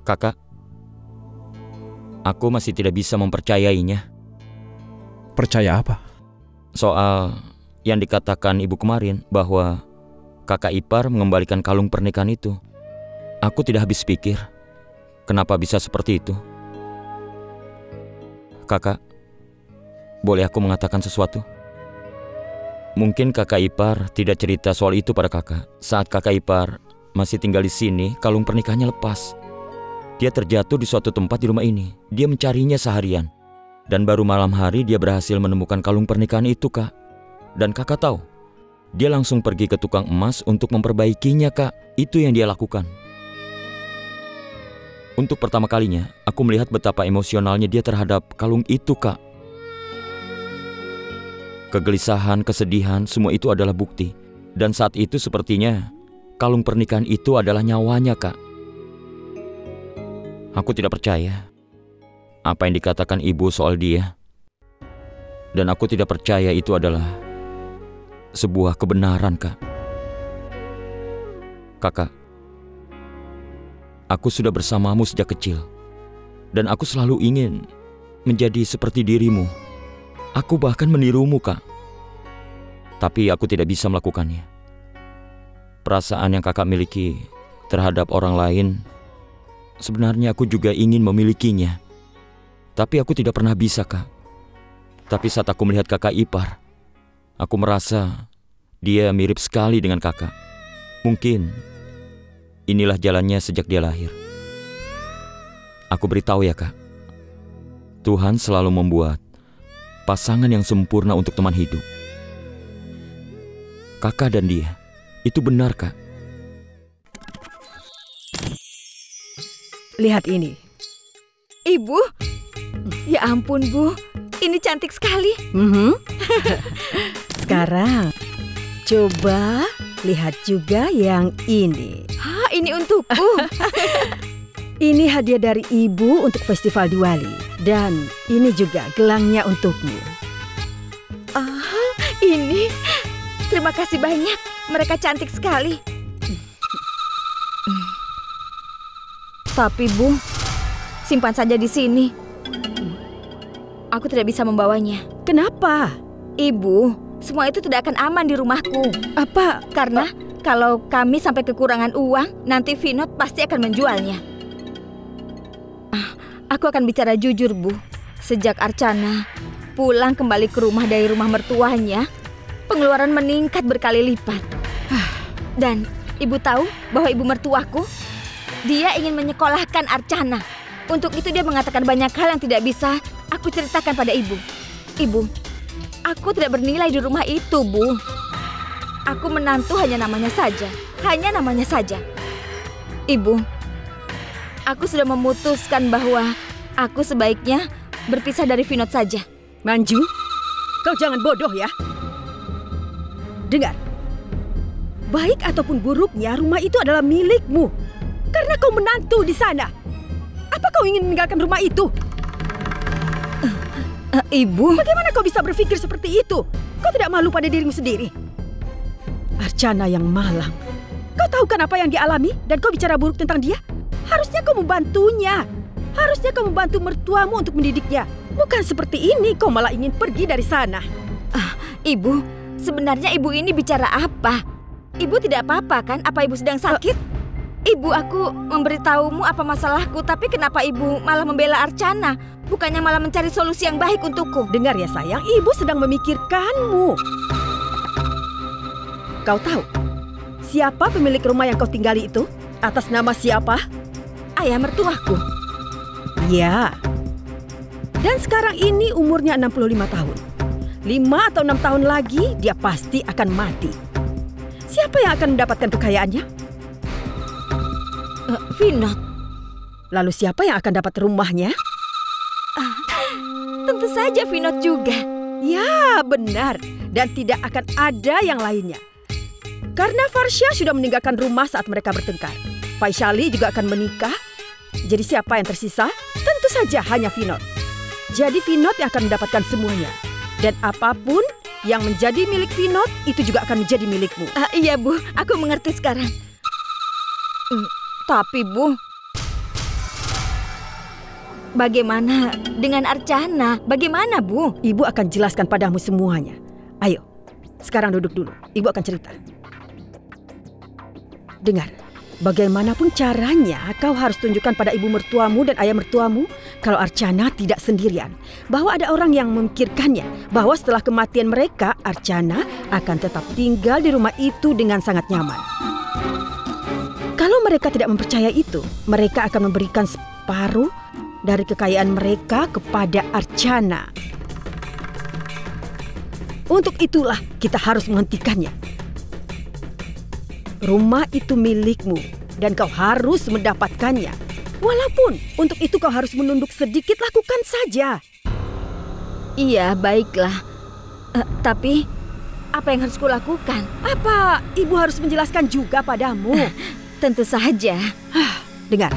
Kakak, aku masih tidak bisa mempercayainya. Percaya apa? Soal yang dikatakan ibu kemarin bahwa kakak ipar mengembalikan kalung pernikahan itu. Aku tidak habis pikir, kenapa bisa seperti itu. Kakak, boleh aku mengatakan sesuatu? Mungkin kakak ipar tidak cerita soal itu pada kakak. Saat kakak ipar masih tinggal di sini, kalung pernikahannya lepas. Dia terjatuh di suatu tempat di rumah ini. Dia mencarinya seharian. Dan baru malam hari dia berhasil menemukan kalung pernikahan itu, Kak. Dan kakak tahu, dia langsung pergi ke tukang emas untuk memperbaikinya, Kak. Itu yang dia lakukan. Untuk pertama kalinya, aku melihat betapa emosionalnya dia terhadap kalung itu, Kak. Kegelisahan, kesedihan, semua itu adalah bukti. Dan saat itu sepertinya kalung pernikahan itu adalah nyawanya, Kak. Aku tidak percaya apa yang dikatakan ibu soal dia. Dan aku tidak percaya itu adalah sebuah kebenaran, Kak. Kakak, aku sudah bersamamu sejak kecil. Dan aku selalu ingin menjadi seperti dirimu. Aku bahkan menirumu, Kak. Tapi aku tidak bisa melakukannya. Perasaan yang kakak miliki terhadap orang lain, sebenarnya aku juga ingin memilikinya. Tapi aku tidak pernah bisa, Kak. Tapi saat aku melihat kakak ipar, aku merasa dia mirip sekali dengan kakak. Mungkin inilah jalannya sejak dia lahir. Aku beritahu ya, Kak. Tuhan selalu membuat pasangan yang sempurna untuk teman hidup. Kakak dan dia, itu benar, Kak. Lihat ini. Ibu, ya ampun Bu, ini cantik sekali. Sekarang, coba lihat juga yang ini. Hah, ini untukku. Ini hadiah dari ibu untuk festival Diwali. Dan ini juga gelangnya untukmu. Ini. Terima kasih banyak. Mereka cantik sekali. Tapi Bu, simpan saja di sini. Aku tidak bisa membawanya. Kenapa? Ibu, semua itu tidak akan aman di rumahku. Apa? Karena kalau kami sampai kekurangan uang, nanti Vinod pasti akan menjualnya. Aku akan bicara jujur, Bu. Sejak Archana pulang kembali ke rumah dari rumah mertuanya, pengeluaran meningkat berkali lipat. Dan Ibu tahu bahwa ibu mertuaku, dia ingin menyekolahkan Archana. Untuk itu dia mengatakan banyak hal yang tidak bisa aku ceritakan pada Ibu. Ibu, aku tidak bernilai di rumah itu, Bu. Aku menantu hanya namanya saja. Hanya namanya saja. Ibu, aku sudah memutuskan bahwa aku sebaiknya berpisah dari Vinod saja. Manju, kau jangan bodoh ya. Dengar, baik ataupun buruknya rumah itu adalah milikmu. Karena kau menantu di sana. Apa kau ingin meninggalkan rumah itu? Ibu, bagaimana kau bisa berpikir seperti itu? Kau tidak malu pada dirimu sendiri? Archana yang malang. Kau tahu kan apa yang dialami dan kau bicara buruk tentang dia? Harusnya kau membantunya. Harusnya kau membantu mertuamu untuk mendidiknya. Bukan seperti ini kau malah ingin pergi dari sana. Ibu, sebenarnya ibu ini bicara apa? Ibu tidak apa-apa kan? Apa ibu sedang sakit? Ibu, aku memberitahumu apa masalahku, tapi kenapa ibu malah membela Archana? Bukannya malah mencari solusi yang baik untukku. Dengar ya sayang, ibu sedang memikirkanmu. Kau tahu siapa pemilik rumah yang kau tinggali itu? Atas nama siapa? Ayah mertuaku. Ya. Dan sekarang ini umurnya 65 tahun. 5 atau 6 tahun lagi dia pasti akan mati. Siapa yang akan mendapatkan kekayaannya? Vinod. Lalu siapa yang akan dapat rumahnya? Tentu saja Vinod juga. Ya, benar. Dan tidak akan ada yang lainnya. Karena Farsha sudah meninggalkan rumah saat mereka bertengkar. Vaishali juga akan menikah. Jadi siapa yang tersisa? Tentu saja hanya Vinod. Jadi Vinod yang akan mendapatkan semuanya. Dan apapun yang menjadi milik Vinod, itu juga akan menjadi milikmu. Iya, Bu. Aku mengerti sekarang. Tapi, Bu, bagaimana dengan Archana? Bagaimana, Bu? Ibu akan jelaskan padamu semuanya. Ayo, sekarang duduk dulu. Ibu akan cerita. Dengar, bagaimanapun caranya, kau harus tunjukkan pada ibu mertuamu dan ayah mertuamu kalau Archana tidak sendirian. Bahwa ada orang yang memikirkannya. Bahwa setelah kematian mereka, Archana akan tetap tinggal di rumah itu dengan sangat nyaman. Kalau mereka tidak mempercayai itu, mereka akan memberikan separuh dari kekayaan mereka kepada Archana. Untuk itulah kita harus menghentikannya. Rumah itu milikmu dan kau harus mendapatkannya. Walaupun untuk itu kau harus menunduk sedikit, lakukan saja. Iya, baiklah. Tapi apa yang harus kulakukan? Apa ibu harus menjelaskan juga padamu? Tentu saja. Dengar,